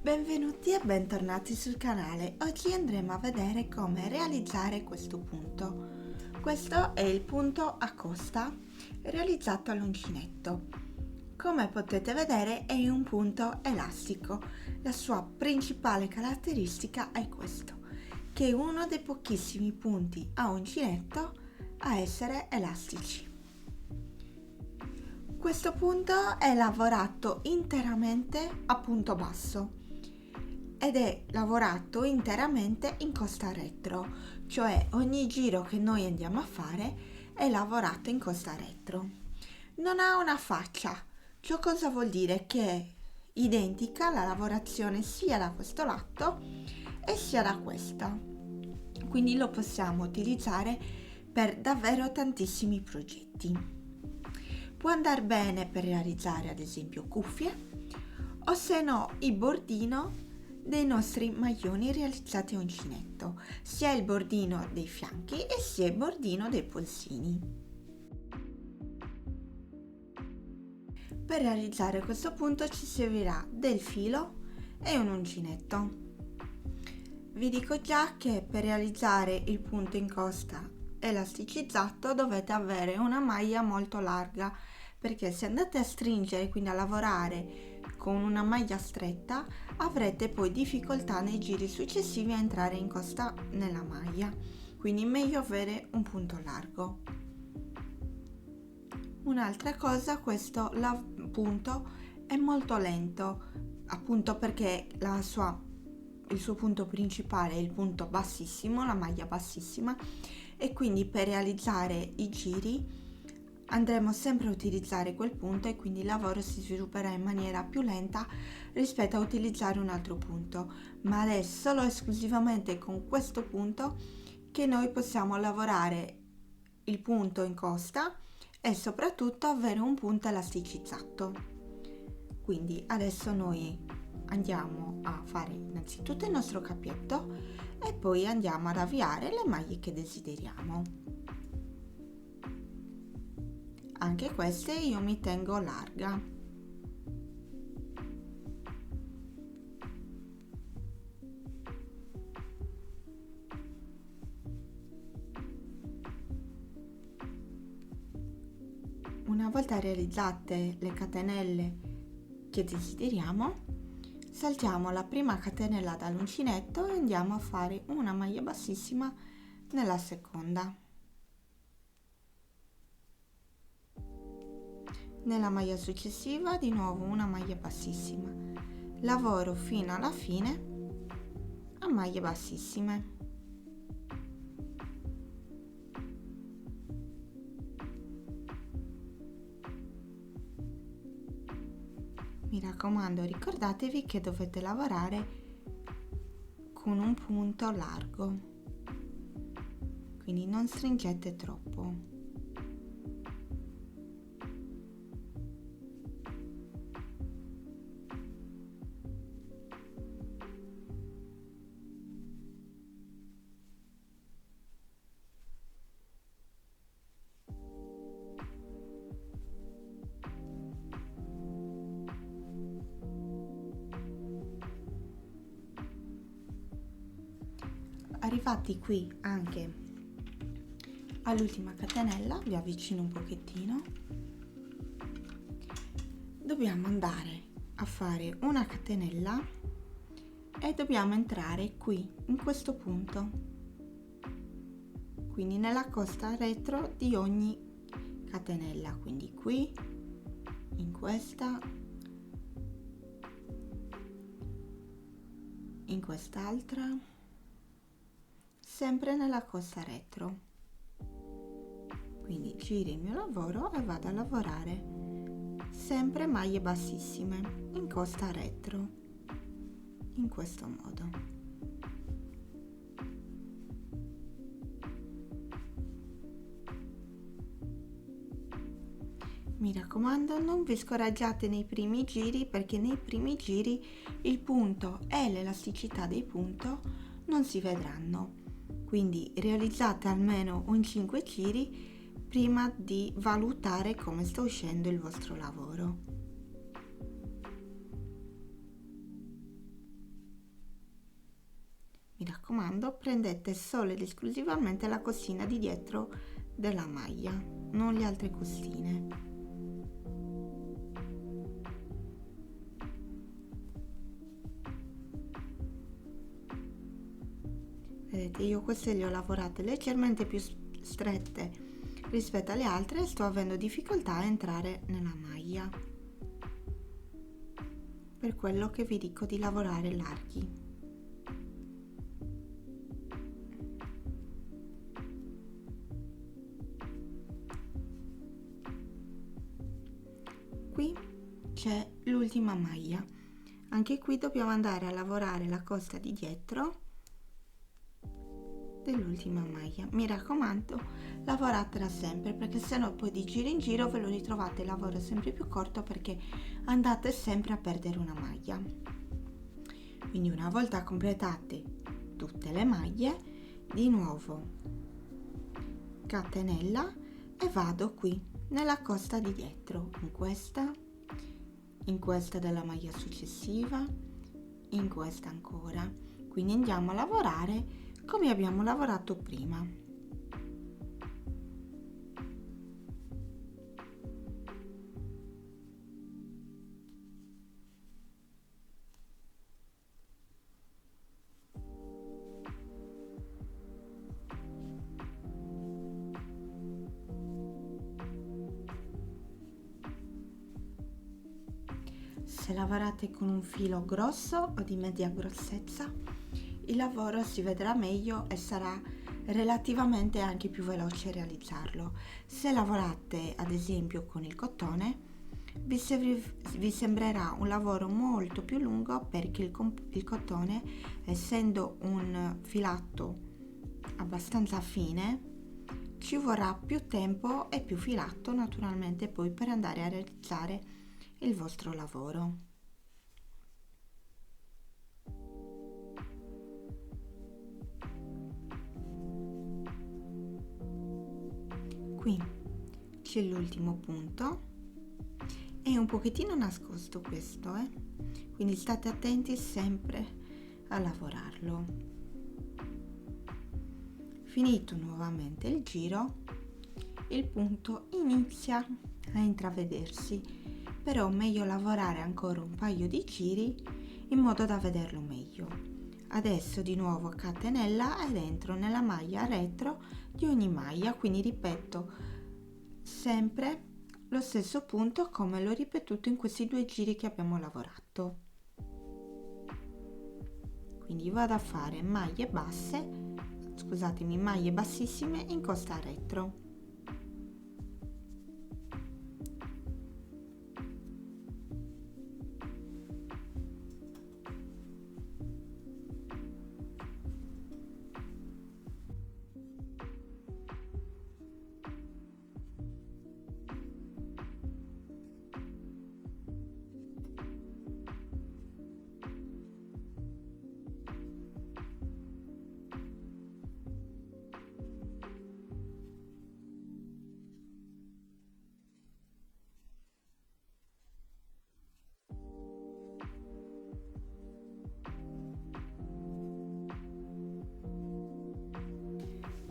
Benvenuti e bentornati sul canale. Oggi andremo a vedere come realizzare questo punto. Questo è il punto a costa realizzato all'uncinetto. Come potete vedere è un punto elastico. La sua principale caratteristica è questo, che è uno dei pochissimi punti a uncinetto a essere elastici. Questo punto è lavorato interamente a punto basso ed è lavorato interamente in costa retro, cioè ogni giro che noi andiamo a fare è lavorato in costa retro. Non ha una faccia, ciò cosa vuol dire? Che è identica la lavorazione sia da questo lato e sia da questa. Quindi lo possiamo utilizzare per davvero tantissimi progetti. Può andare bene per realizzare ad esempio cuffie o se no il bordino dei nostri maglioni realizzati a uncinetto, sia il bordino dei fianchi e sia il bordino dei polsini. Per realizzare questo punto ci servirà del filo e un uncinetto. Vi dico già che per realizzare il punto in costa elasticizzato dovete avere una maglia molto larga, perché se andate a stringere, quindi a lavorare con una maglia stretta, avrete poi difficoltà nei giri successivi a entrare in costa nella maglia, quindi è meglio avere un punto largo. Un'altra cosa, questo punto è molto lento, appunto perché il suo punto principale è il punto bassissimo, la maglia bassissima, e quindi per realizzare i giri andremo sempre a utilizzare quel punto e quindi il lavoro si svilupperà in maniera più lenta rispetto a utilizzare un altro punto, ma è solo esclusivamente con questo punto che noi possiamo lavorare il punto in costa e soprattutto avere un punto elasticizzato. Quindi adesso noi andiamo a fare innanzitutto il nostro cappietto e poi andiamo ad avviare le maglie che desideriamo. Anche queste io mi tengo larga. Una volta realizzate le catenelle che desideriamo, saltiamo la prima catenella dall'uncinetto e andiamo a fare una maglia bassissima nella seconda. Nella maglia successiva di nuovo una maglia bassissima. Lavoro fino alla fine a maglie bassissime. Mi raccomando, ricordatevi che dovete lavorare con un punto largo, quindi non stringete troppo. Arrivati qui anche all'ultima catenella, vi avvicino un pochettino, dobbiamo andare a fare una catenella e dobbiamo entrare qui in questo punto, quindi nella costa retro di ogni catenella, quindi qui, in questa, in quest'altra, sempre nella costa retro. Quindi giro il mio lavoro e vado a lavorare sempre maglie bassissime in costa retro, in questo modo. Mi raccomando, non vi scoraggiate nei primi giri, perché nei primi giri il punto e l'elasticità del punto non si vedranno. Quindi realizzate almeno un 5 giri prima di valutare come sta uscendo il vostro lavoro. mi raccomando, prendete solo ed esclusivamente la costina di dietro della maglia, non le altre costine. Vedete, io queste le ho lavorate leggermente più strette rispetto alle altre e sto avendo difficoltà a entrare nella maglia, per quello che vi dico di lavorare larghi. Qui c'è l'ultima maglia, anche qui dobbiamo andare a lavorare la costa di dietro dell'ultima maglia. Mi raccomando, lavoratela sempre, perché sennò poi di giro in giro ve lo ritrovate il lavoro sempre più corto, perché andate sempre a perdere una maglia. Quindi una volta completate tutte le maglie, di nuovo catenella e vado qui nella costa di dietro, in questa della maglia successiva, in questa ancora. Quindi andiamo a lavorare come abbiamo lavorato prima. Se lavorate con un filo grosso o di media grossezza, il lavoro si vedrà meglio e sarà relativamente anche più veloce realizzarlo. Se lavorate ad esempio con il cotone, vi sembrerà un lavoro molto più lungo, perché il cotone, essendo un filato abbastanza fine, ci vorrà più tempo e più filato naturalmente poi per andare a realizzare il vostro lavoro. Qui c'è l'ultimo punto, è un pochettino nascosto questo, quindi state attenti sempre a lavorarlo. Finito nuovamente il giro, il punto inizia a intravedersi, però meglio lavorare ancora un paio di giri in modo da vederlo meglio. Adesso di nuovo catenella ed entro nella maglia retro di ogni maglia, quindi ripeto sempre lo stesso punto come l'ho ripetuto in questi 2 giri che abbiamo lavorato. Quindi vado a fare maglie bassissime in costa retro.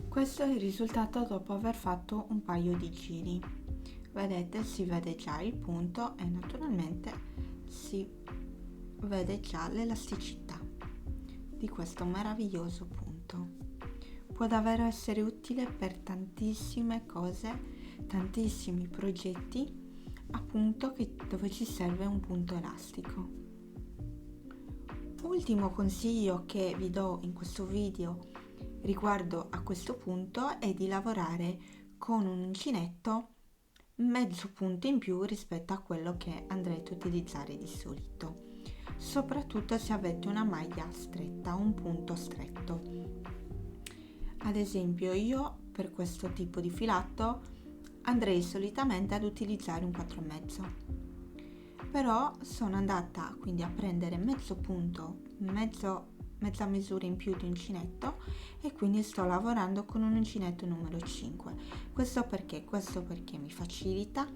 Questo è il risultato dopo aver fatto un paio di giri. Vedete, si vede già il punto e naturalmente si vede già l'elasticità di questo meraviglioso punto. Può davvero essere utile per tantissime cose, tantissimi progetti, appunto dove ci serve un punto elastico. Ultimo consiglio che vi do in questo video riguardo a questo punto è di lavorare con un uncinetto mezzo punto in più rispetto a quello che andrete a utilizzare di solito, soprattutto se avete una maglia stretta, un punto stretto. Ad esempio io per questo tipo di filato andrei solitamente ad utilizzare un 4,5, però sono andata quindi a prendere mezzo punto, mezza misura in più di uncinetto, e quindi sto lavorando con un uncinetto numero 5. Questo perché mi facilita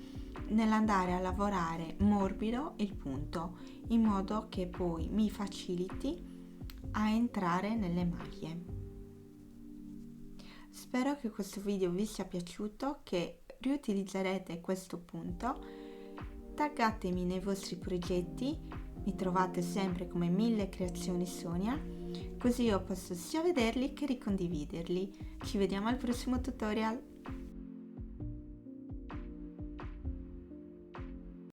nell'andare a lavorare morbido il punto, in modo che poi mi faciliti a entrare nelle maglie. Spero che questo video vi sia piaciuto, che riutilizzerete questo punto. Taggatemi nei vostri progetti, mi trovate sempre come 1000 creazioni Sonia, così io posso sia vederli che ricondividerli. Ci vediamo al prossimo tutorial.